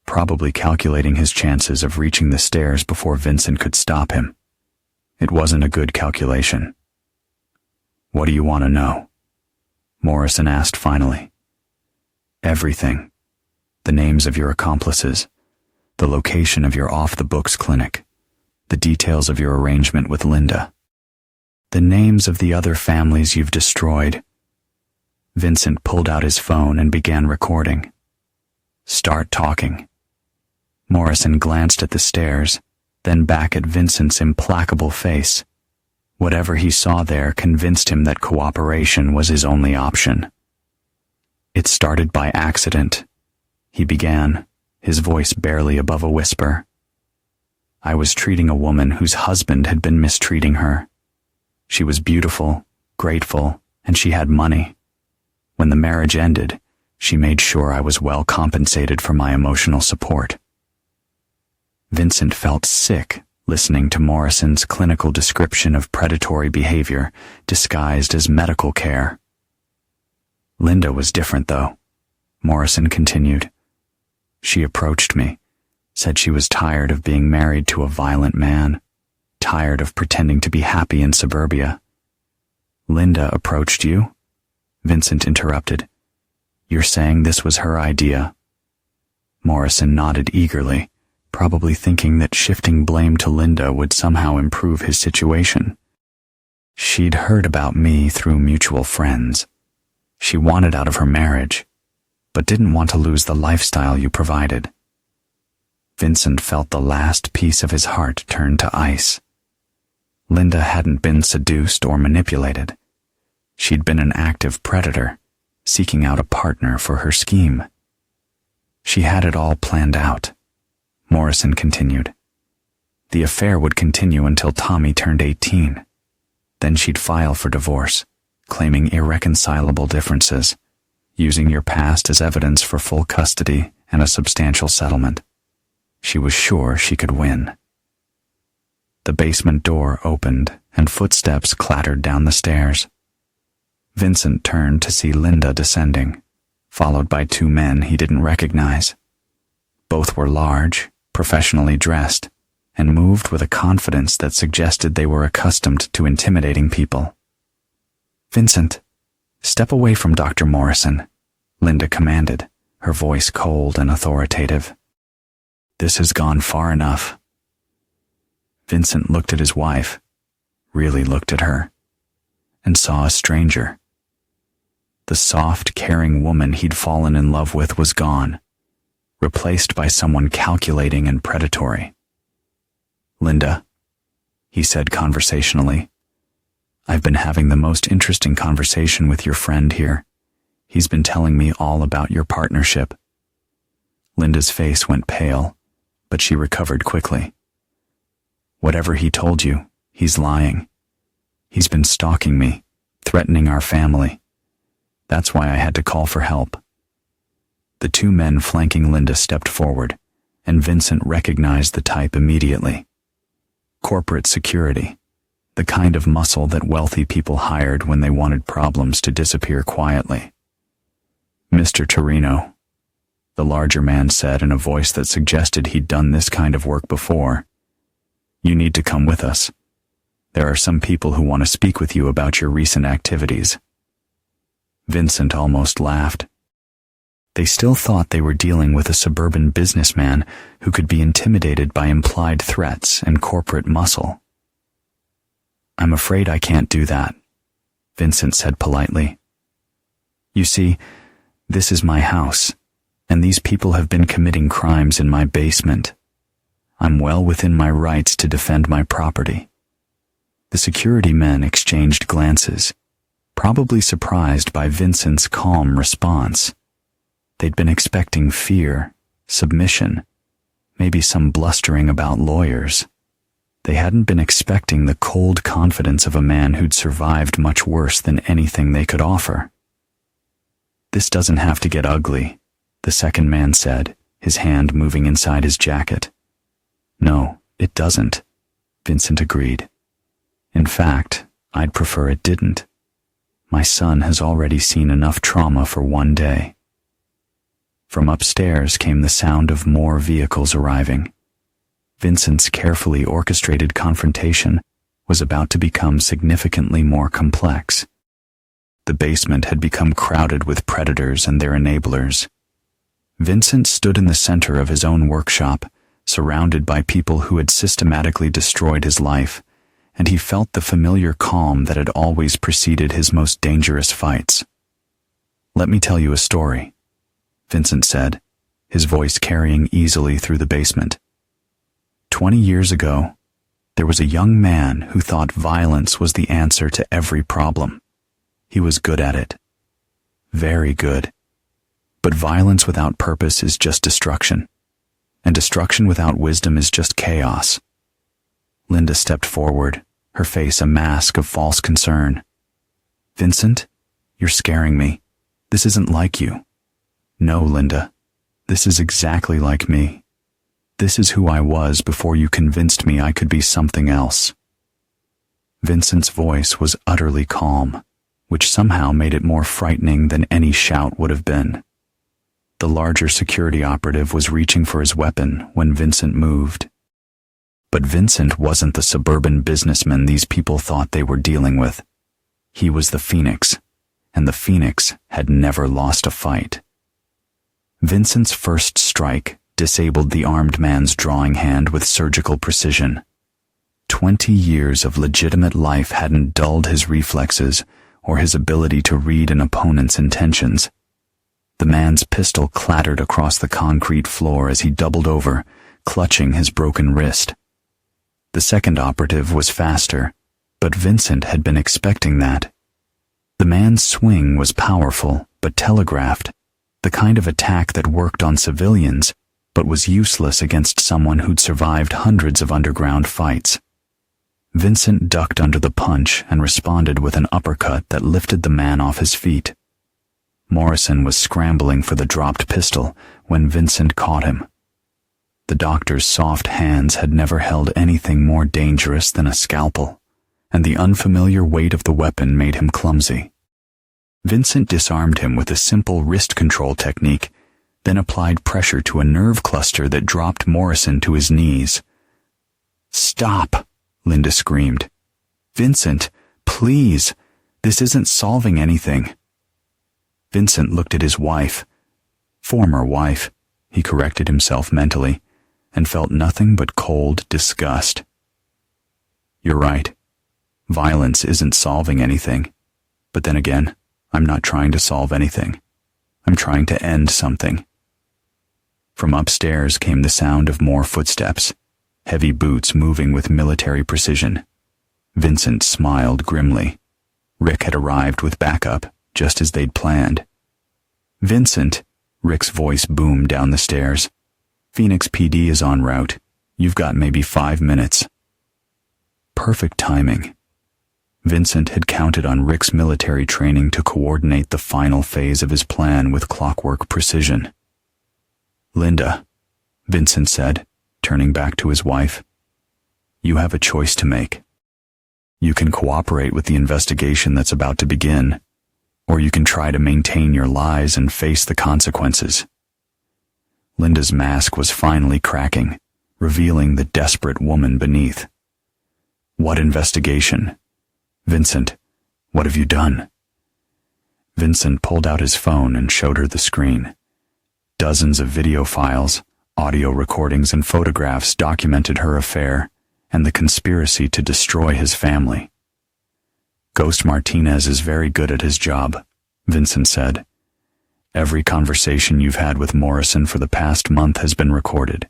probably calculating his chances of reaching the stairs before Vincent could stop him. It wasn't a good calculation. "What do you want to know?" Morrison asked finally. "Everything. The names of your accomplices, the location of your off-the-books clinic, the details of your arrangement with Linda, the names of the other families you've destroyed." Vincent pulled out his phone and began recording. "Start talking." Morrison glanced at the stairs, then back at Vincent's implacable face. Whatever he saw there convinced him that cooperation was his only option. "It started by accident," he began, his voice barely above a whisper. "I was treating a woman whose husband had been mistreating her. She was beautiful, grateful, and she had money. When the marriage ended, she made sure I was well compensated for my emotional support." Vincent felt sick listening to Morrison's clinical description of predatory behavior disguised as medical care. "Linda was different, though," Morrison continued. "She approached me, said she was tired of being married to a violent man, tired of pretending to be happy in suburbia." "Linda approached you?" Vincent interrupted. "You're saying this was her idea?" Morrison nodded eagerly, probably thinking that shifting blame to Linda would somehow improve his situation. "She'd heard about me through mutual friends. She wanted out of her marriage, but didn't want to lose the lifestyle you provided." Vincent felt the last piece of his heart turn to ice. Linda hadn't been seduced or manipulated. She'd been an active predator, seeking out a partner for her scheme. She had it all planned out. Morrison continued. The affair would continue until Tommy turned 18. Then she'd file for divorce, claiming irreconcilable differences, using your past as evidence for full custody and a substantial settlement. She was sure she could win. The basement door opened and footsteps clattered down the stairs. Vincent turned to see Linda descending, followed by 2 men he didn't recognize. Both were large, professionally dressed, and moved with a confidence that suggested they were accustomed to intimidating people. "Vincent," "Step away from Dr. Morrison," Linda commanded, her voice cold and authoritative. "This has gone far enough." Vincent looked at his wife, really looked at her, and saw a stranger. The soft, caring woman he'd fallen in love with was gone, replaced by someone calculating and predatory. "Linda," he said conversationally, "I've been having the most interesting conversation with your friend here. He's been telling me all about your partnership." Linda's face went pale, but she recovered quickly. "Whatever he told you, he's lying. He's been stalking me, threatening our family. That's why I had to call for help." The two men flanking Linda stepped forward, and Vincent recognized the type immediately. Corporate security, the kind of muscle that wealthy people hired when they wanted problems to disappear quietly. "Mr. Torino," the larger man said in a voice that suggested he'd done this kind of work before, "you need to come with us. There are some people who want to speak with you about your recent activities." Vincent almost laughed. They still thought they were dealing with a suburban businessman who could be intimidated by implied threats and corporate muscle. "I'm afraid I can't do that," Vincent said politely. "You see, this is my house, and these people have been committing crimes in my basement. I'm well within my rights to defend my property." The security men exchanged glances, probably surprised by Vincent's calm response. They'd been expecting fear, submission, maybe some blustering about lawyers. They hadn't been expecting the cold confidence of a man who'd survived much worse than anything they could offer. "This doesn't have to get ugly," the second man said, his hand moving inside his jacket. "No, it doesn't," Vincent agreed. "In fact, I'd prefer it didn't. My son has already seen enough trauma for one day." From upstairs came the sound of more vehicles arriving. Vincent's carefully orchestrated confrontation was about to become significantly more complex. The basement had become crowded with predators and their enablers. Vincent stood in the center of his own workshop, surrounded by people who had systematically destroyed his life, and he felt the familiar calm that had always preceded his most dangerous fights. "Let me tell you a story," Vincent said, his voice carrying easily through the basement. 20 years ago, there was a young man who thought violence was the answer to every problem. He was good at it. Very good. But violence without purpose is just destruction, and destruction without wisdom is just chaos. Linda stepped forward, her face a mask of false concern. "Vincent, you're scaring me. This isn't like you." "No, Linda. This is exactly like me. This is who I was before you convinced me I could be something else." Vincent's voice was utterly calm, which somehow made it more frightening than any shout would have been. The larger security operative was reaching for his weapon when Vincent moved. But Vincent wasn't the suburban businessman these people thought they were dealing with. He was the Phoenix, and the Phoenix had never lost a fight. Vincent's first strike disabled the armed man's drawing hand with surgical precision. 20 years of legitimate life hadn't dulled his reflexes or his ability to read an opponent's intentions. The man's pistol clattered across the concrete floor as he doubled over, clutching his broken wrist. The second operative was faster, but Vincent had been expecting that. The man's swing was powerful, but telegraphed, the kind of attack that worked on civilians, but was useless against someone who'd survived hundreds of underground fights. Vincent ducked under the punch and responded with an uppercut that lifted the man off his feet. Morrison was scrambling for the dropped pistol when Vincent caught him. The doctor's soft hands had never held anything more dangerous than a scalpel, and the unfamiliar weight of the weapon made him clumsy. Vincent disarmed him with a simple wrist control technique, then applied pressure to a nerve cluster that dropped Morrison to his knees. "Stop!" Linda screamed. "Vincent, please! This isn't solving anything. Vincent looked at his wife. Former wife, he corrected himself mentally, and felt nothing but cold disgust. You're right. Violence isn't solving anything. But then again, I'm not trying to solve anything. I'm trying to end something. From upstairs came the sound of more footsteps, heavy boots moving with military precision. Vincent smiled grimly. Rick had arrived with backup, just as they'd planned. Vincent, Rick's voice boomed down the stairs. Phoenix PD is en route. You've got maybe 5 minutes. Perfect timing. Vincent had counted on Rick's military training to coordinate the final phase of his plan with clockwork precision. Linda, Vincent said, turning back to his wife, you have a choice to make. You can cooperate with the investigation that's about to begin, or you can try to maintain your lies and face the consequences. Linda's mask was finally cracking, revealing the desperate woman beneath. What investigation? Vincent, what have you done? Vincent pulled out his phone and showed her the screen. Dozens of video files, audio recordings, and photographs documented her affair and the conspiracy to destroy his family. Ghost Martinez is very good at his job, Vincent said. Every conversation you've had with Morrison for the past month has been recorded.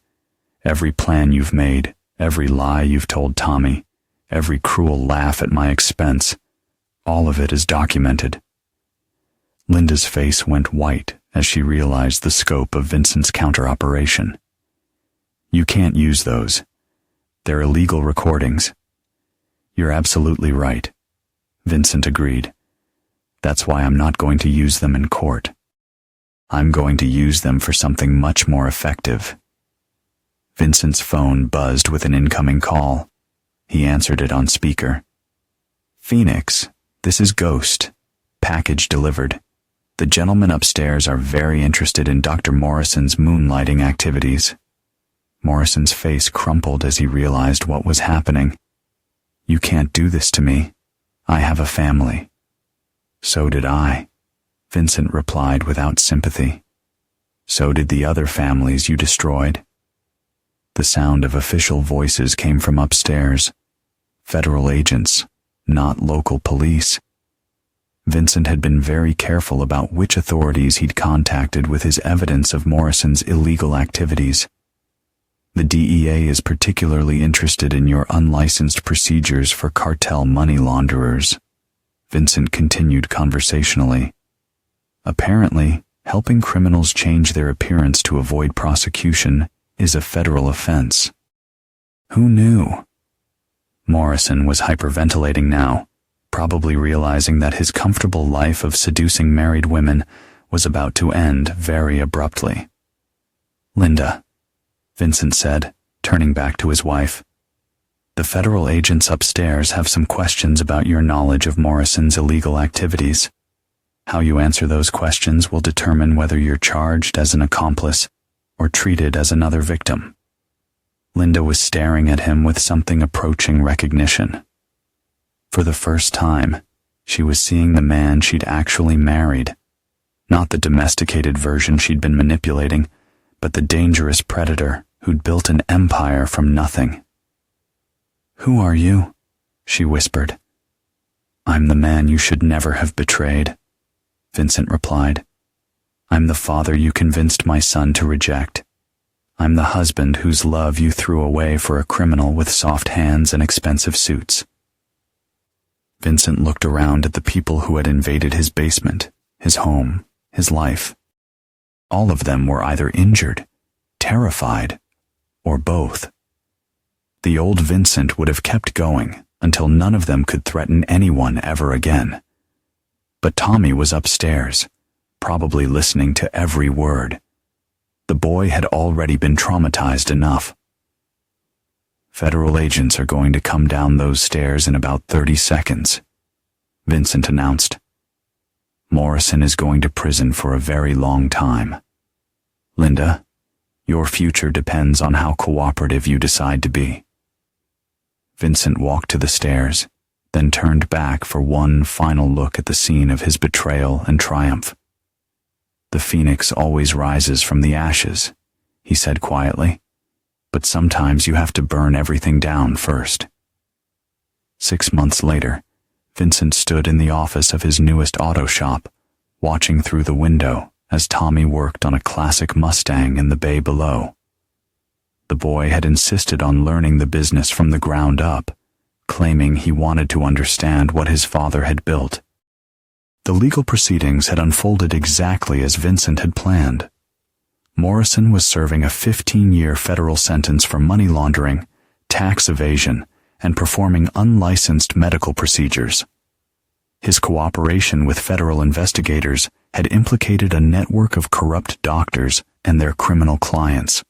Every plan you've made, every lie you've told Tommy, every cruel laugh at my expense, all of it is documented. Linda's face went white as she realized the scope of Vincent's counter-operation. You can't use those. They're illegal recordings. You're absolutely right, Vincent agreed. That's why I'm not going to use them in court. I'm going to use them for something much more effective. Vincent's phone buzzed with an incoming call. He answered it on speaker. Phoenix, this is Ghost. Package delivered. The gentlemen upstairs are very interested in Dr. Morrison's moonlighting activities. Morrison's face crumpled as he realized what was happening. You can't do this to me. I have a family. So did I, Vincent replied without sympathy. So did the other families you destroyed. The sound of official voices came from upstairs. Federal agents, not local police. Vincent had been very careful about which authorities he'd contacted with his evidence of Morrison's illegal activities. The DEA is particularly interested in your unlicensed procedures for cartel money launderers, Vincent continued conversationally. Apparently, helping criminals change their appearance to avoid prosecution is a federal offense. Who knew? Morrison was hyperventilating now, probably realizing that his comfortable life of seducing married women was about to end very abruptly. Linda, Vincent said, turning back to his wife. The federal agents upstairs have some questions about your knowledge of Morrison's illegal activities. How you answer those questions will determine whether you're charged as an accomplice or treated as another victim. Linda was staring at him with something approaching recognition. For the first time, she was seeing the man she'd actually married. Not the domesticated version she'd been manipulating, but the dangerous predator who'd built an empire from nothing. Who are you? She whispered. I'm the man you should never have betrayed, Vincent replied. I'm the father you convinced my son to reject. I'm the husband whose love you threw away for a criminal with soft hands and expensive suits. Vincent looked around at the people who had invaded his basement, his home, his life. All of them were either injured, terrified, or both. The old Vincent would have kept going until none of them could threaten anyone ever again. But Tommy was upstairs, probably listening to every word. The boy had already been traumatized enough. Federal agents are going to come down those stairs in about 30 seconds, Vincent announced. Morrison is going to prison for a very long time. Linda, your future depends on how cooperative you decide to be. Vincent walked to the stairs, then turned back for one final look at the scene of his betrayal and triumph. "The phoenix always rises from the ashes," he said quietly. "But sometimes you have to burn everything down first." 6 months later, Vincent stood in the office of his newest auto shop, watching through the window as Tommy worked on a classic Mustang in the bay below. The boy had insisted on learning the business from the ground up, claiming he wanted to understand what his father had built. The legal proceedings had unfolded exactly as Vincent had planned. Morrison was serving a 15-year federal sentence for money laundering, tax evasion, and performing unlicensed medical procedures. His cooperation with federal investigators had implicated a network of corrupt doctors and their criminal clients,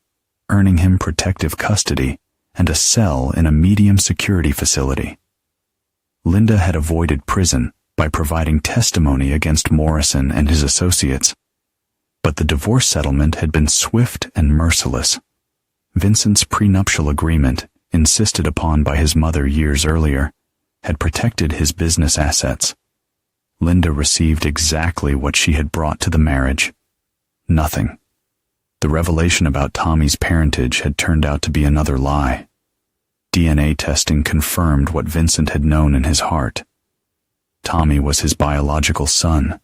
earning him protective custody and a cell in a medium security facility. Linda had avoided prison by providing testimony against Morrison and his associates, but the divorce settlement had been swift and merciless. Vincent's prenuptial agreement, insisted upon by his mother years earlier, had protected his business assets. Linda received exactly what she had brought to the marriage: nothing. The revelation about Tommy's parentage had turned out to be another lie. DNA testing confirmed what Vincent had known in his heart. Tommy was his biological son.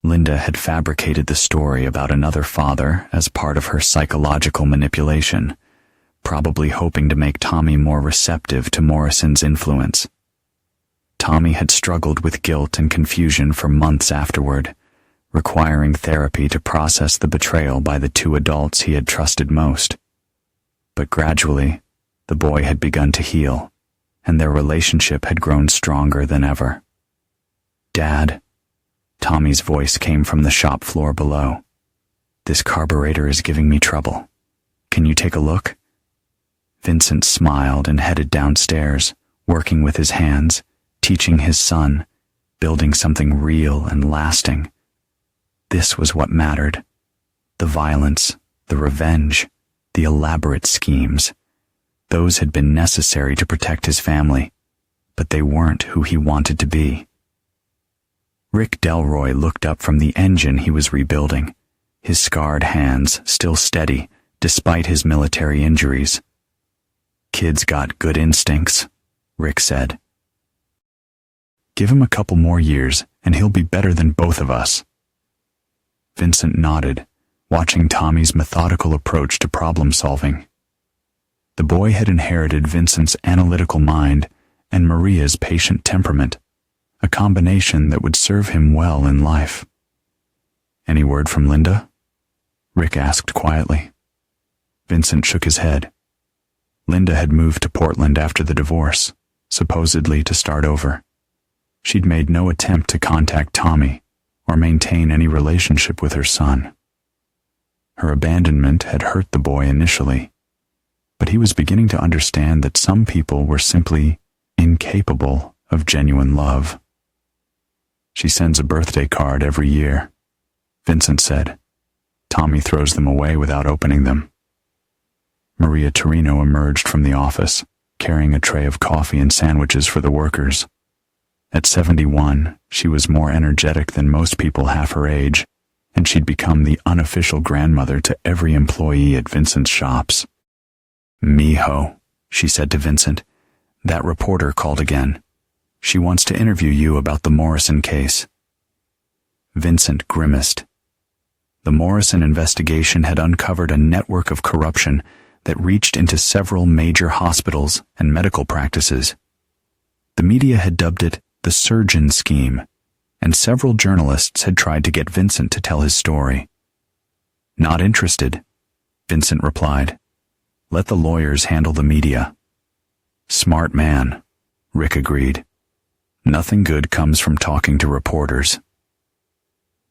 Linda had fabricated the story about another father as part of her psychological manipulation, probably hoping to make Tommy more receptive to Morrison's influence. Tommy had struggled with guilt and confusion for months afterward, requiring therapy to process the betrayal by the two adults he had trusted most. But gradually, the boy had begun to heal, and their relationship had grown stronger than ever. "Dad," Tommy's voice came from the shop floor below. "This carburetor is giving me trouble. Can you take a look?" Vincent smiled and headed downstairs, working with his hands, teaching his son, building something real and lasting. This was what mattered: the violence, the revenge, the elaborate schemes. Those had been necessary to protect his family, but they weren't who he wanted to be. Rick Delroy looked up from the engine he was rebuilding, his scarred hands still steady despite his military injuries. "Kid's got good instincts," Rick said. "Give him a couple more years and he'll be better than both of us." Vincent nodded, watching Tommy's methodical approach to problem solving. The boy had inherited Vincent's analytical mind and Maria's patient temperament, a combination that would serve him well in life. "Any word from Linda?" Rick asked quietly. Vincent shook his head. Linda had moved to Portland after the divorce, supposedly to start over. She'd made no attempt to contact Tommy or maintain any relationship with her son. Her abandonment had hurt the boy initially, but he was beginning to understand that some people were simply incapable of genuine love. "She sends a birthday card every year," Vincent said. "Tommy throws them away without opening them." Maria Torino emerged from the office, carrying a tray of coffee and sandwiches for the workers. At 71, she was more energetic than most people half her age, and she'd become the unofficial grandmother to every employee at Vincent's shops. "Mijo," she said to Vincent, "that reporter called again. She wants to interview you about the Morrison case." Vincent grimaced. The Morrison investigation had uncovered a network of corruption that reached into several major hospitals and medical practices. The media had dubbed it the surgeon scheme, and several journalists had tried to get Vincent to tell his story. "Not interested," Vincent replied. "Let the lawyers handle the media." "Smart man," Rick agreed. "Nothing good comes from talking to reporters."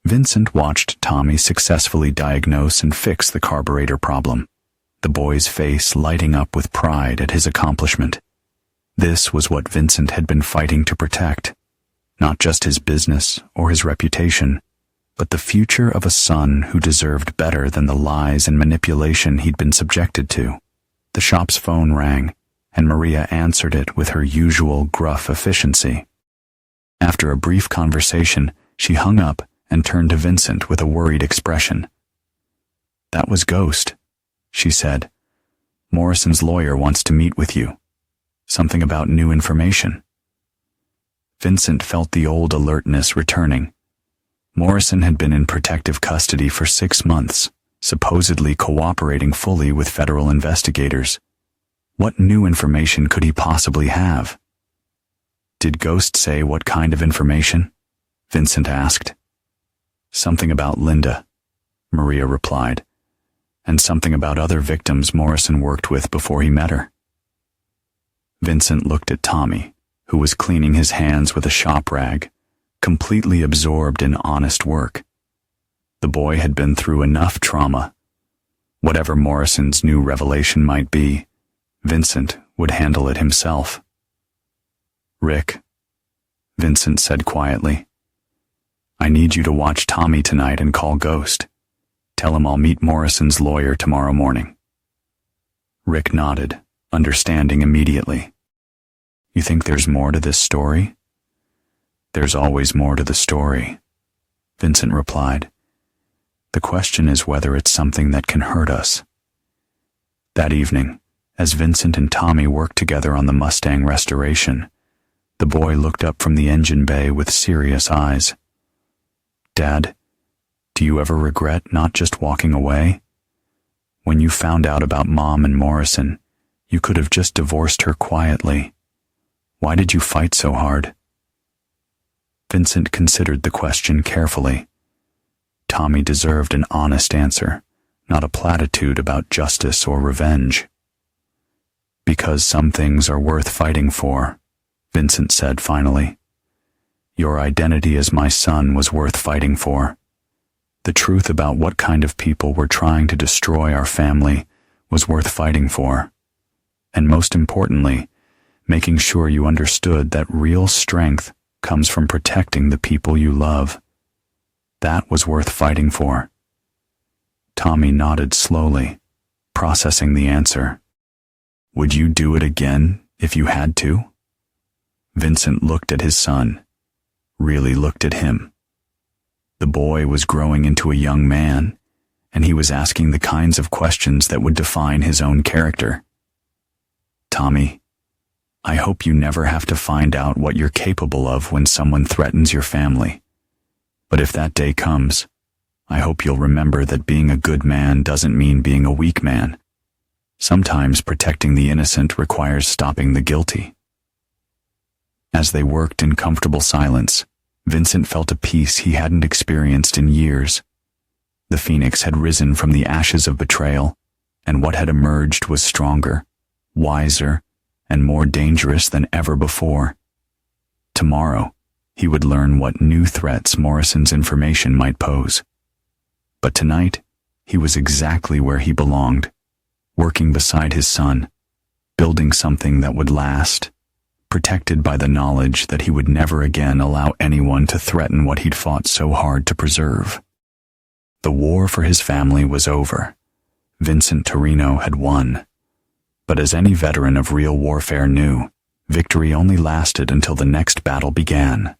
Vincent watched Tommy successfully diagnose and fix the carburetor problem, the boy's face lighting up with pride at his accomplishment. This was what Vincent had been fighting to protect, not just his business or his reputation, but the future of a son who deserved better than the lies and manipulation he'd been subjected to. The shop's phone rang, and Maria answered it with her usual gruff efficiency. After a brief conversation, she hung up and turned to Vincent with a worried expression. "That was Ghost," she said. "Morrison's lawyer wants to meet with you. Something about new information." Vincent felt the old alertness returning. Morrison had been in protective custody for 6 months, supposedly cooperating fully with federal investigators. What new information could he possibly have? "Did Ghost say what kind of information?" Vincent asked. "Something about Linda," Maria replied, "and something about other victims Morrison worked with before he met her." Vincent looked at Tommy, who was cleaning his hands with a shop rag, completely absorbed in honest work. The boy had been through enough trauma. Whatever Morrison's new revelation might be, Vincent would handle it himself. "Rick," Vincent said quietly, "I need you to watch Tommy tonight and call Ghost. Tell him I'll meet Morrison's lawyer tomorrow morning." Rick nodded, understanding immediately. "You think there's more to this story?" "There's always more to the story," Vincent replied. "The question is whether it's something that can hurt us." That evening, as Vincent and Tommy worked together on the Mustang restoration, the boy looked up from the engine bay with serious eyes. "Dad, do you ever regret not just walking away? When you found out about Mom and Morrison, you could have just divorced her quietly. Why did you fight so hard?" Vincent considered the question carefully. Tommy deserved an honest answer, not a platitude about justice or revenge. "Because some things are worth fighting for," Vincent said finally. "Your identity as my son was worth fighting for. The truth about what kind of people were trying to destroy our family was worth fighting for. And most importantly, making sure you understood that real strength comes from protecting the people you love. That was worth fighting for." Tommy nodded slowly, processing the answer. "Would you do it again if you had to?" Vincent looked at his son, really looked at him. The boy was growing into a young man, and he was asking the kinds of questions that would define his own character. "Tommy, I hope you never have to find out what you're capable of when someone threatens your family. But if that day comes, I hope you'll remember that being a good man doesn't mean being a weak man. Sometimes protecting the innocent requires stopping the guilty." As they worked in comfortable silence, Vincent felt a peace he hadn't experienced in years. The phoenix had risen from the ashes of betrayal, and what had emerged was stronger, wiser, and more dangerous than ever before. Tomorrow, he would learn what new threats Morrison's information might pose. But tonight, he was exactly where he belonged, working beside his son, building something that would last, protected by the knowledge that he would never again allow anyone to threaten what he'd fought so hard to preserve. The war for his family was over. Vincent Torino had won. But as any veteran of real warfare knew, victory only lasted until the next battle began.